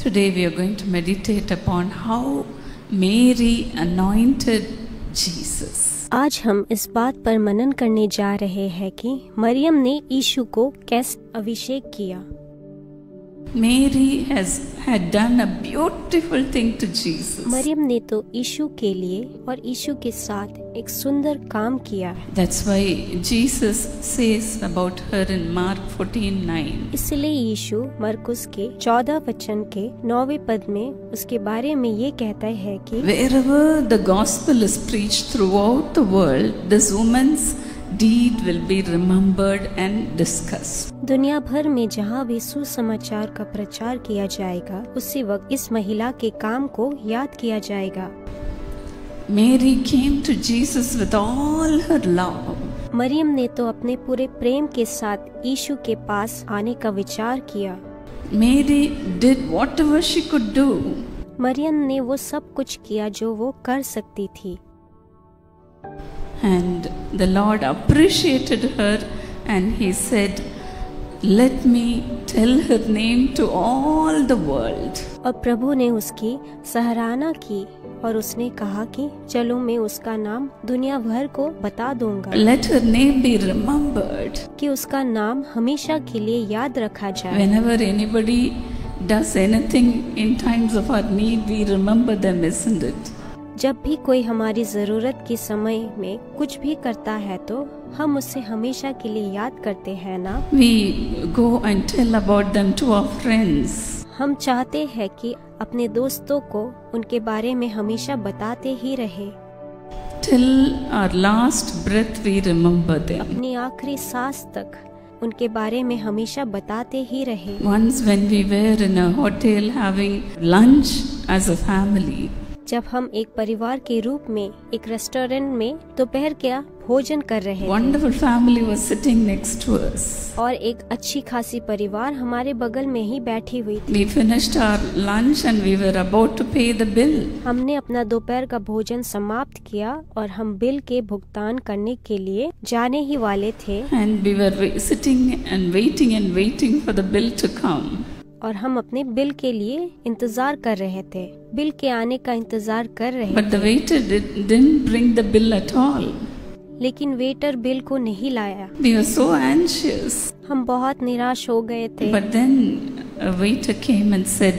Today we are going to meditate upon how Mary anointed Jesus. आज हम इस बात पर मनन करने जा रहे हैं कि मरियम ने यीशु को कैसे अभिषेक किया। Mary had done a beautiful thing to Jesus. Maryam ने तो यीशु के लिए और यीशु के साथ एक सुंदर काम किया है। That's why Jesus says about her in Mark 14:9. इसलिए यीशु मरकुस के 14 वचन के 9वें पद में उसके बारे में ये कहता है कि Wherever the gospel is preached throughout the world, this woman's deed will be remembered and discussed. दुनिया भर में जहाँ भी सुसमाचार का प्रचार किया जाएगा, उसी वक्त इस महिला के काम को याद किया जाएगा। Mary came to Jesus with all her love. Maryam ने तो अपने पूरे प्रेम के साथ यीशु के पास आने का विचार किया। Mary did whatever she could do. Maryam ने वो सब कुछ किया जो वो कर सकती थी। And the Lord appreciated her and he said, "Let me tell her name to all the world." और प्रभु ने उसकी सराहना की और उसने कहा कि चलो मैं उसका नाम दुनिया भर को बता दूंगा। Let her name be remembered. कि उसका नाम हमेशा के लिए याद रखा जाए। Whenever anybody does anything in times of our need, we remember them, isn't it? जब भी कोई हमारी जरूरत के समय में कुछ भी करता है तो हम उसे हमेशा के लिए याद करते हैं ना। We go and tell about them to our friends. हम चाहते हैं कि अपने दोस्तों को उनके बारे में हमेशा बताते ही रहे। Till our last breath we remember them. अपनी आखिरी सांस तक उनके बारे में हमेशा बताते ही रहे। Once when we were in a hotel having lunch as a family, जब हम एक परिवार के रूप में एक रेस्टोरेंट में दोपहर का भोजन कर रहे थे। wonderful family was sitting next to us. और एक अच्छी खासी परिवार हमारे बगल में ही बैठी हुई थी। We finished our lunch and we were about to pay the bill. हमने अपना दोपहर का भोजन समाप्त किया और हम बिल के भुगतान करने के लिए जाने ही वाले थे। And we were sitting and waiting for the bill to come. और हम अपने बिल के लिए इंतजार कर रहे थे, बिल के आने का इंतजार कर रहे But the waiter didn't bring the bill at all. लेकिन वेटर बिल को नहीं लाया। We were so anxious. हम बहुत निराश हो गए थे। But then a waiter came and said,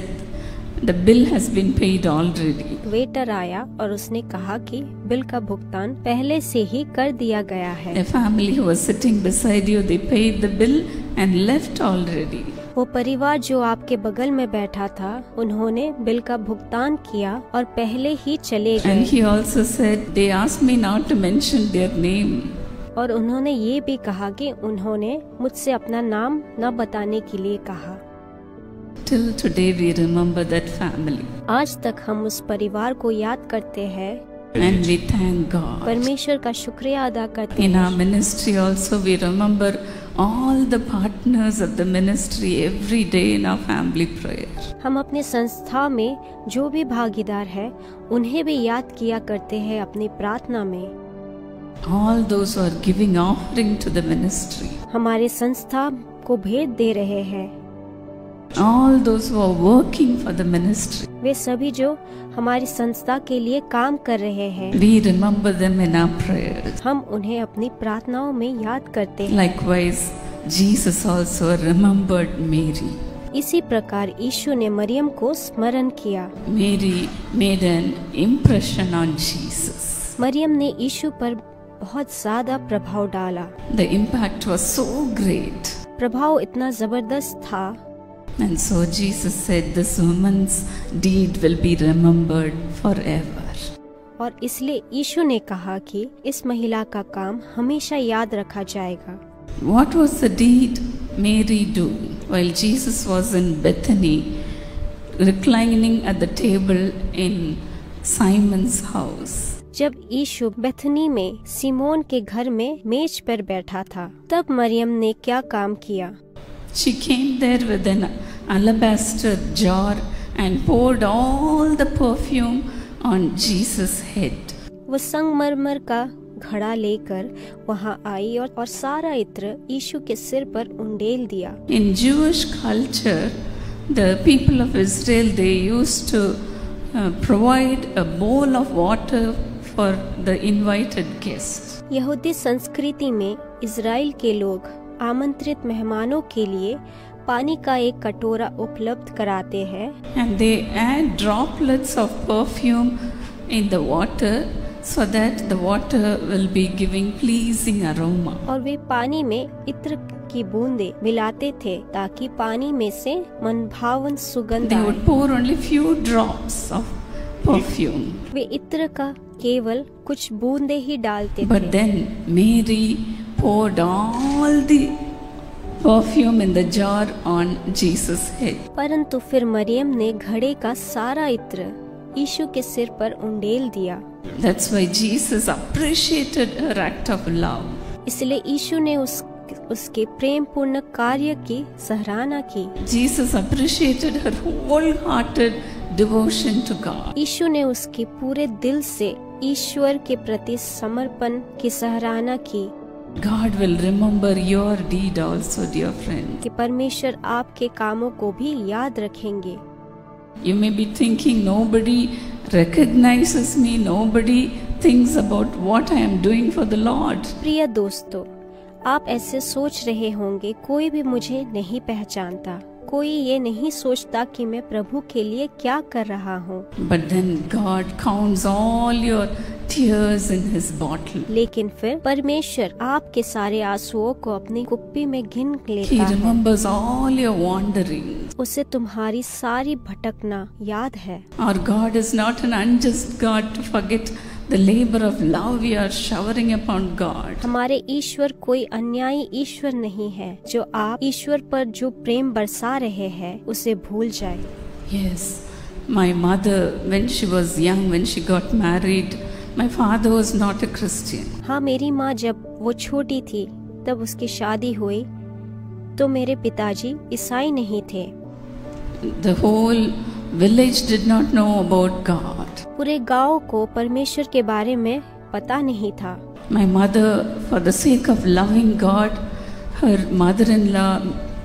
"The bill has been paid already." Waiter आया और उसने कहा कि बिल का भुगतान पहले से ही कर दिया गया है। A family who was sitting beside you, they paid the bill and left already. वो परिवार जो आपके बगल में बैठा था, उन्होंने बिल का भुगतान किया और पहले ही चले गए। And he also said, they asked me not to mention their name. और उन्होंने ये भी कहा कि उन्होंने मुझसे अपना नाम न बताने के लिए कहा। Till today we remember that family. आज तक हम उस परिवार को याद करते हैं। And we thank God. परमेश्वर का शुक्रिया अदा करते In हैं। our ministry also we remember all the partners of the ministry every day in our family prayer. हम अपने संस्था में जो भी भागीदार है, उन्हें भी याद किया करते हैं अपनी प्रार्थना में। All those who are giving offering to the ministry. हमारे संस्था को भेंट दे रहे हैं। All those who are working for the ministry. वे सभी जो हमारी संस्था के लिए काम कर रहे हैं, We remember them in our prayers. हम उन्हें अपनी प्रार्थनाओं में याद करते हैं। Likewise, Jesus also remembered Mary. इसी प्रकार यीशु ने मरियम को स्मरण किया। Mary made an impression on Jesus. Maryam ने यीशु पर बहुत ज्यादा प्रभाव डाला। The impact was so great. प्रभाव इतना जबरदस्त था। And so Jesus said, this woman's deed will be remembered forever. और इसलिए यीशु ने कहा कि इस महिला का काम हमेशा याद रखा जाएगा। What was the deed Mary do while Jesus was in Bethany, reclining at the table in Simon's house? जब यीशु बेथनी में सिमोन के घर में मेज पर बैठा था, तब मरियम ने क्या काम किया? She came there with an alabaster jar and poured all the perfume on Jesus' head. वो संगमरमर का घड़ा लेकर वहाँ आई और सारा इत्र यीशु के सिर पर उंडेल दिया। In Jewish culture, The people of Israel, they used to provide a bowl of water for the invited guests. यहूदी संस्कृति में इज़राइल के लोग आमंत्रित मेहमानों के लिए पानी का एक कटोरा उपलब्ध कराते हैं। And they add droplets of perfume in the water so that the water will be giving pleasing aroma. और वे पानी में इत्र की बूंदें मिलाते थे ताकि पानी में से मनभावन सुगंध They आए। would pour only few drops of perfume. वे इत्र का केवल कुछ बूंदें ही डालते But थे। then Mary poured all the perfume in the jar on Jesus' head. परंतु फिर मरियम ने घड़े का सारा इत्र यीशु के सिर पर उंडेल दिया। That's why Jesus appreciated her act of love. इसलिए यीशु ने उसके प्रेम पूर्ण कार्य की सराहना की। Jesus appreciated her wholehearted devotion to God. यीशु ने उसके पूरे दिल से ईश्वर के प्रति समर्पण की सराहना की। God will remember your deed also, dear friend. कि परमेश्वर आपके कामों को भी याद रखेंगे। You may be thinking nobody recognizes me, nobody thinks about what I am doing for the Lord. प्रिय दोस्तों, आप ऐसे सोच रहे होंगे कोई भी मुझे नहीं पहचानता, कोई ये नहीं सोचता कि मैं प्रभु के लिए क्या कर रहा हूँ। But then God counts all your tears in His bottle. लेकिन फिर परमेश्वर आपके सारे आंसुओं को अपनी कुप्पी में गिन He लेता है। remembers all your wandering. उसे तुम्हारी सारी भटकना याद है। Our God is not an unjust God to forget the labor of love we are showering upon God. हमारे ईश्वर कोई अन्यायी ईश्वर नहीं है जो आप ईश्वर पर जो प्रेम बरसा रहे हैं उसे भूल जाए। Yes, my mother, when she was young, when she got married, my father was not a Christian. हाँ, मेरी माँ जब वो छोटी थी तब उसकी शादी हुई तो मेरे पिताजी ईसाई नहीं थे। The whole village did not know about God. पूरे गांव को परमेश्वर के बारे में पता नहीं था। My mother, for the sake of loving God, her mother-in-law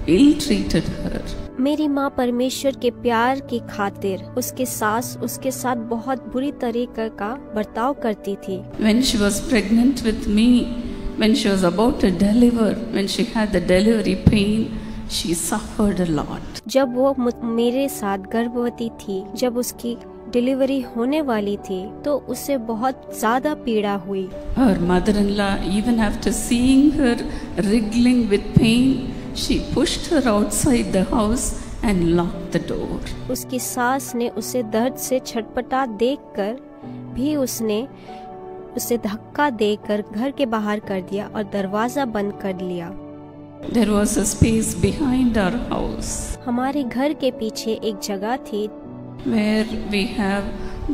ill-treated her. मेरी माँ परमेश्वर के प्यार की खातिर उसके सास उसके साथ बहुत बुरी तरीके का बर्ताव करती थी। When she was pregnant with me, when she was about to deliver, when she had the delivery pain, she suffered a lot. जब वो मेरे साथ गर्भवती थी, जब उसकी डिलीवरी होने वाली थी तो उसे बहुत ज्यादा पीड़ा हुई। Her mother-in-law, even after seeing her wriggling with pain, she pushed her outside the house and locked the door. उसकी सास ने उसे दर्द से छटपटा देखकर भी उसने उसे धक्का देकर घर के बाहर कर दिया और दरवाजा बंद कर लिया। There was a space behind our house हमारे घर के पीछे एक जगह थी where we have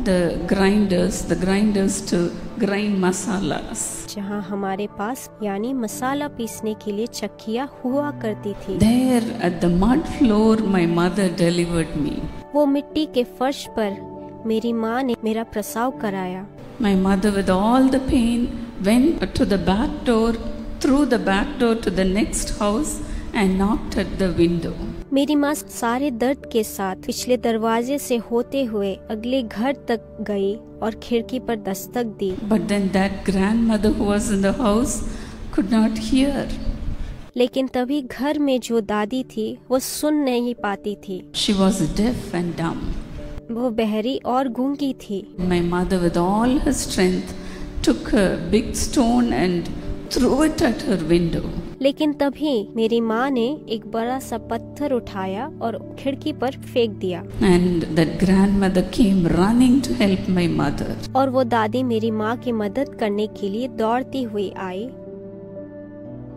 the grinders to grind masalas. जहाँ हमारे पास यानी मसाला पीसने के लिए चक्कियाँ हुआ करती थी। There at the mud floor my mother delivered me. वो मिट्टी के फर्श पर मेरी माँ ने मेरा प्रसव कराया। My mother with all the pain went to the back door, through the back door to the next house and knocked at the window. मेरी माँ सारे दर्द के साथ पिछले दरवाजे से होते हुए अगले घर तक गई और खिड़की पर दस्तक दी। But then that grandmother who was in the house could not hear. लेकिन तभी घर में जो दादी थी वो सुन नहीं पाती थी। She was deaf and dumb. वो बहरी और गूंगी थी। My mother with all her strength took a big stone and threw it at her window. लेकिन तभी मेरी माँ ने एक बड़ा सा पत्थर उठाया और खिड़की पर फेंक दिया। And that grandmother came running to help my mother. और वो दादी मेरी माँ की मदद करने के लिए दौड़ती हुई आई।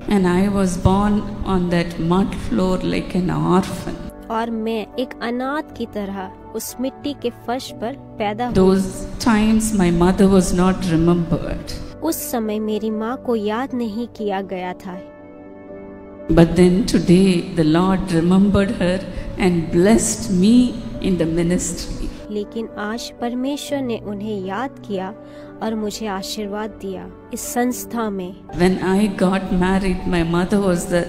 And I was born on that mud floor like an orphan. और मैं एक अनाथ की तरह उस मिट्टी के फर्श पर पैदा हुई। Those times my mother was not remembered. उस समय मेरी माँ को याद नहीं किया गया था। But then today the Lord remembered her and blessed me in the ministry. लेकिन आज परमेश्वर ने उन्हें याद किया और मुझे आशीर्वाद दिया इस संस्था में। When I got married, my mother was the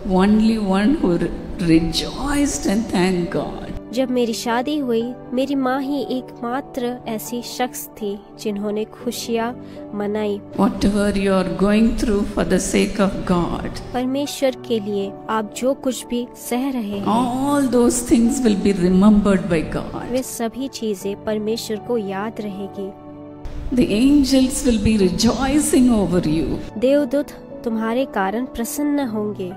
only one who rejoiced and thanked God. जब मेरी शादी हुई, मेरी माँ ही एकमात्र ऐसी शख्स थी जिन्होंने खुशियाँ मनाई। Whatever you are going through for the sake of God, परमेश्वर के लिए आप जो कुछ भी सह रहे हैं, all those things will be remembered by God. वे सभी चीजें परमेश्वर को याद रहेगी। The angels will be rejoicing over you. देवदूत तुम्हारे कारण प्रसन्न होंगे।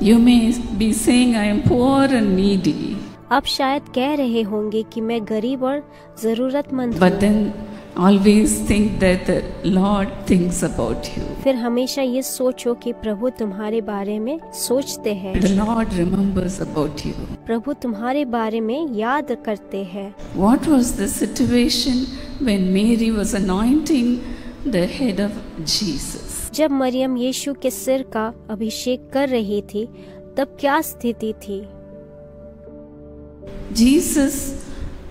You may be saying, I am poor and needy. आप शायद कह रहे होंगे कि मैं गरीब और जरूरतमंद But हूँ। then always think that the Lord thinks about you. फिर हमेशा ये सोचो कि प्रभु तुम्हारे बारे में सोचते हैं। The Lord remembers about you. प्रभु तुम्हारे बारे में याद करते हैं। What was the situation when Mary was anointing the head of Jesus? जब मरियम यीशु के सिर का अभिषेक कर रही थी, तब क्या स्थिति थी? Jesus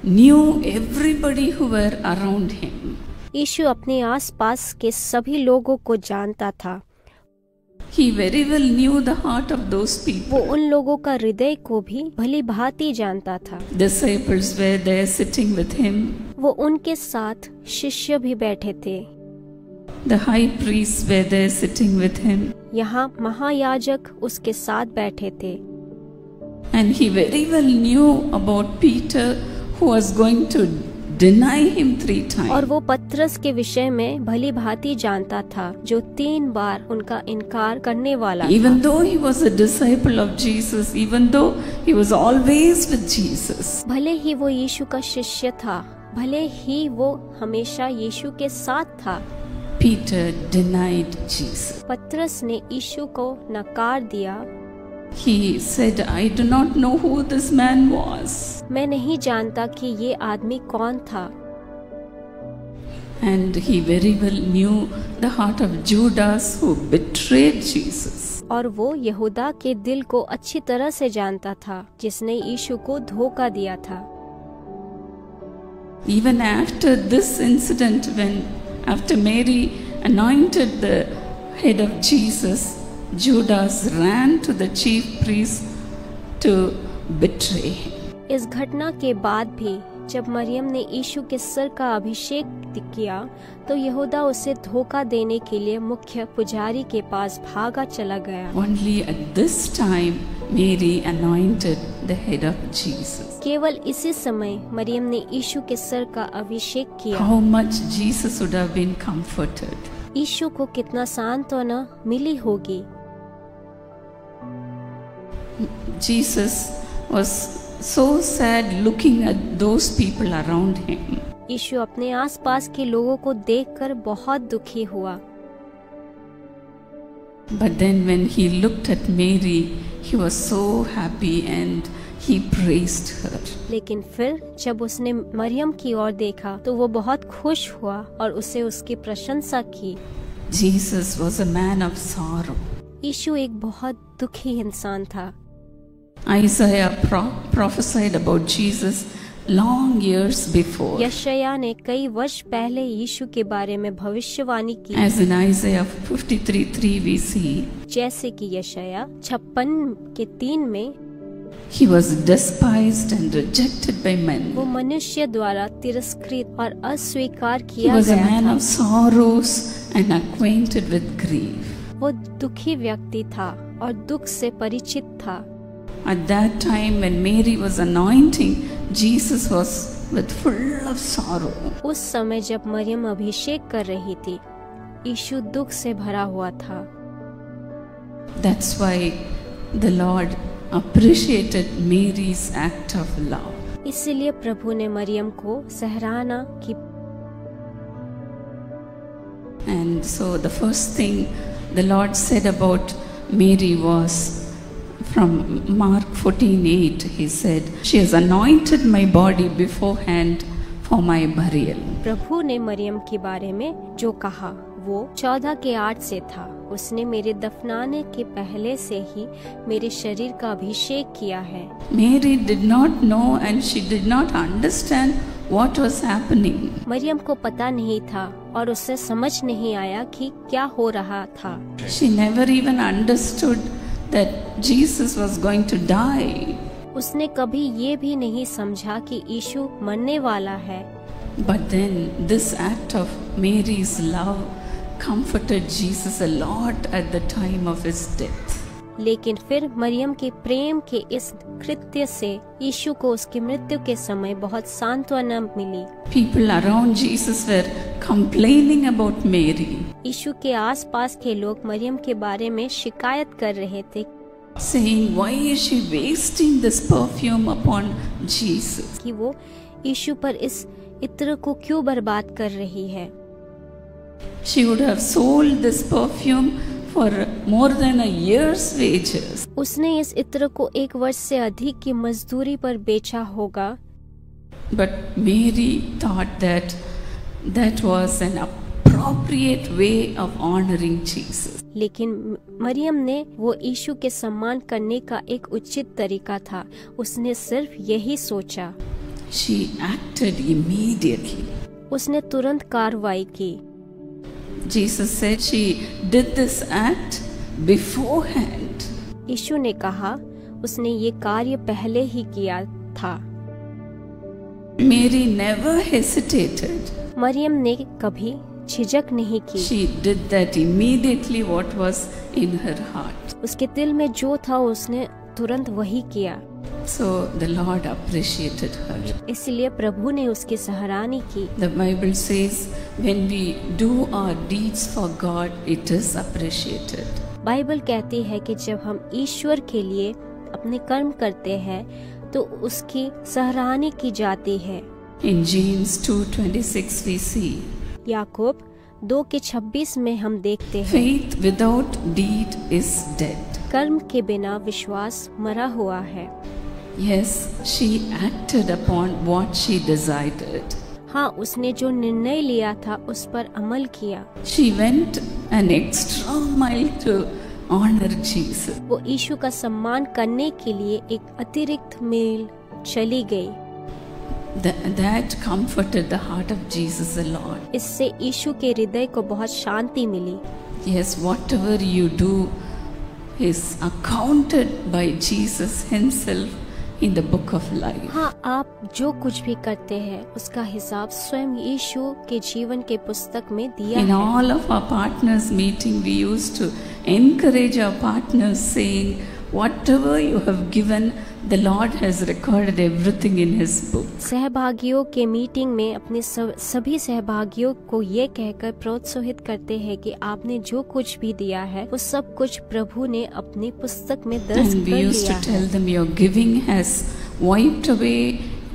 knew everybody who were around him. यीशु अपने आसपास के सभी लोगों को जानता था। He very well knew the heart of those वो people. उन लोगों का हृदय को भी भली भांति जानता था। Disciples were there sitting with him. वो उनके साथ शिष्य भी बैठे थे। The high priests were there sitting with him. यहाँ महायाजक उसके साथ बैठे थे। And he very well knew about Peter who was going to deny him 3 times. और वो पतरस के विषय में भली भांति जानता था, जो 3 बार उनका इनकार करने वाला Even था। though he was a disciple of Jesus, even though he was always with Jesus, भले ही वो यीशु का शिष्य था, भले ही वो हमेशा यीशु के साथ था, Peter denied Jesus. पतरस ने यीशु को नकार दिया। He said, I do not know who this man was. मैं नहीं जानता कि ये आदमी कौन था। And he very well knew the heart of Judas who betrayed Jesus. और वो यहूदा के दिल को अच्छी तरह से जानता था, जिसने यीशु को धोखा दिया था। Even after this incident, after Mary anointed the head of Jesus, Judas ran to the chief priest to betray him. इस घटना के बाद भी जब मरियम ने यीशु के सिर का अभिषेक किया, तो यहूदा उसे धोखा देने के लिए मुख्य पुजारी के पास भागा चला गया। Only at this time Mary anointed the head of Jesus. केवल इसी समय मरियम ने यीशु के सिर का अभिषेक किया। How much Jesus would have been comforted. यीशु को कितना सांत्वना मिली होगी। Jesus was so sad looking at those people around him. यीशु अपने आसपास के लोगों को देखकर बहुत दुखी हुआ। But then when he looked at Mary, he was so happy and he praised her. लेकिन फिर जब उसने मरियम की ओर देखा, तो वो बहुत खुश हुआ और उसे उसकी प्रशंसा की। Jesus was a man of sorrow. यीशु एक बहुत दुखी इंसान था। Isaiah prophesied about Jesus long years before. यशायाह ने कई वर्ष पहले यीशु के बारे में भविष्यवाणी की। As in Isaiah 53:3 we see, जैसे कि यशायाह 56:3 में, he was despised and rejected by men. वो मनुष्य द्वारा तिरस्कृत और अस्वीकार He किया was a गया man था। of sorrows and acquainted with grief. वो दुखी व्यक्ति था और दुख से परिचित था। At that time when Mary was anointing, Jesus was with full of sorrow. उस समय जब मरियम अभिषेक कर रही थी, यीशु दुख से भरा हुआ था। That's why the Lord appreciated Mary's act of love. इसीलिए प्रभु ने मरियम को सराहना की। And so the first thing the Lord said about Mary was from Mark 14:8. He said, "She has anointed my body beforehand for my burial." प्रभु ने मरियम के बारे में जो कहा, वो 14:8 से था। उसने मेरे दफनाने के पहले से ही मेरे शरीर का अभिषेक किया है। Mary did not know and she did not understand what was happening. Maryam को पता नहीं था और उसे समझ नहीं आया कि क्या हो रहा था। She never even understood that Jesus was going to die. उसने कभी ये भी नहीं समझा कि यीशु मरने वाला है। But then this act of Mary's love comforted Jesus a lot at the time of his death. लेकिन फिर मरियम के प्रेम के इस कृत्य से यीशु को उसकी मृत्यु के समय बहुत सांत्वना मिली। People around Jesus were complaining about Mary, यीशु के आसपास के लोग मरियम के बारे में शिकायत कर रहे थे, saying, "Why is she wasting this perfume upon Jesus?" कि वो यीशु पर इस इत्र को क्यों बर्बाद कर रही है। She would have sold this perfume for more than a year's wages. उसने इस इत्र को 1 वर्ष से अधिक की मजदूरी पर बेचा होगा। But Mary thought that that was an appropriate way of honoring Jesus. लेकिन मरियम ने वो यीशु के सम्मान करने का एक उचित तरीका था। उसने सिर्फ यही सोचा। She acted immediately. उसने तुरंत कार्रवाई की। Jesus said she did this act beforehand. यीशु ने कहा उसने ये कार्य पहले ही किया था। Mary never hesitated. मरियम ने कभी झिझक नहीं की। She did that immediately what was in her heart. उसके दिल में जो था उसने तुरंत वही किया। So the Lord appreciated her. इसलिए प्रभु ने उसकी सराहना की। The Bible says when we do our deeds for God, it is appreciated. Bible कहती है कि जब हम ईश्वर के लिए अपने कर्म करते हैं तो उसकी सराहना की जाती है। In James 2:26 we see याकूब 2:26 में हम देखते हैं, faith without deed is dead. कर्म के बिना विश्वास मरा हुआ है। Yes, she acted upon what she decided. हाँ, उसने जो निर्णय लिया था उस पर अमल किया। She went an extra mile to honor Jesus. वो यीशु का सम्मान करने के लिए एक अतिरिक्त मील चली गई। That comforted the heart of Jesus a lot. इससे यीशु के हृदय को बहुत शांति मिली। Yes, whatever you do is accounted by Jesus himself in the book of life. हाँ, आप जो कुछ भी करते हैं उसका हिसाब स्वयं यीशु के जीवन के पुस्तक में दिया In है। all of our partners meeting, we used to encourage our partners saying, whatever you have given, the Lord has recorded everything in His book. सहभागियों के मीटिंग में अपने सभी सहभागियों को ये कहकर प्रोत्साहित करते हैं कि आपने जो कुछ भी दिया है वो सब कुछ प्रभु ने अपनी पुस्तक में दर्ज And कर we used लिया to tell है। them, your giving has wiped away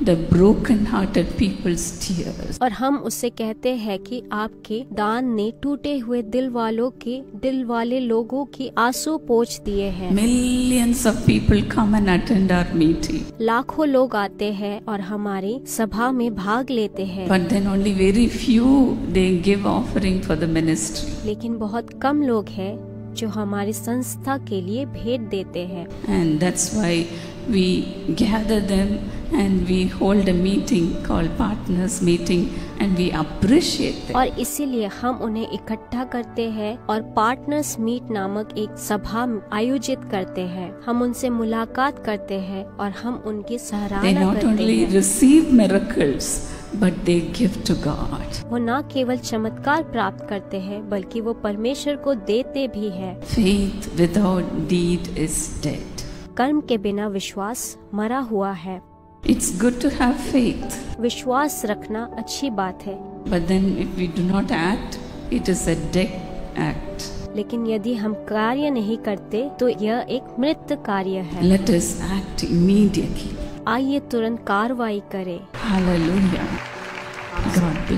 the broken-hearted people's tears. और हम उससे कहते हैं कि आपके दान ने टूटे हुए दिल वाले लोगों की आंसू पोंछ दिए हैं। Millions of people come and attend our meeting. लाखों लोग आते हैं और हमारी सभा में भाग लेते हैं, But then only very few they give offering for the ministry. लेकिन बहुत कम लोग हैं जो हमारी संस्था के लिए भेंट देते हैं। And that's why we gather them and we hold a meeting called partners meeting and we appreciate them. और इसीलिए हम उन्हें इकट्ठा करते हैं और पार्टनर्स मीट नामक एक सभा आयोजित करते हैं। हम उनसे मुलाकात करते हैं और हम उनकी They सराहना not करते only हैं। receive miracles but they give to God. वो न केवल चमत्कार प्राप्त करते हैं बल्कि वो परमेश्वर को देते भी है। Faith without deed is dead. कर्म के बिना विश्वास मरा हुआ है। It's good to have faith, विश्वास रखना अच्छी बात है, but then if we do not act, it is a dead act. लेकिन यदि हम कार्य नहीं करते तो यह एक मृत कार्य है। Let us act immediately. आइए तुरंत कार्रवाई करें। Hallelujah. God bless.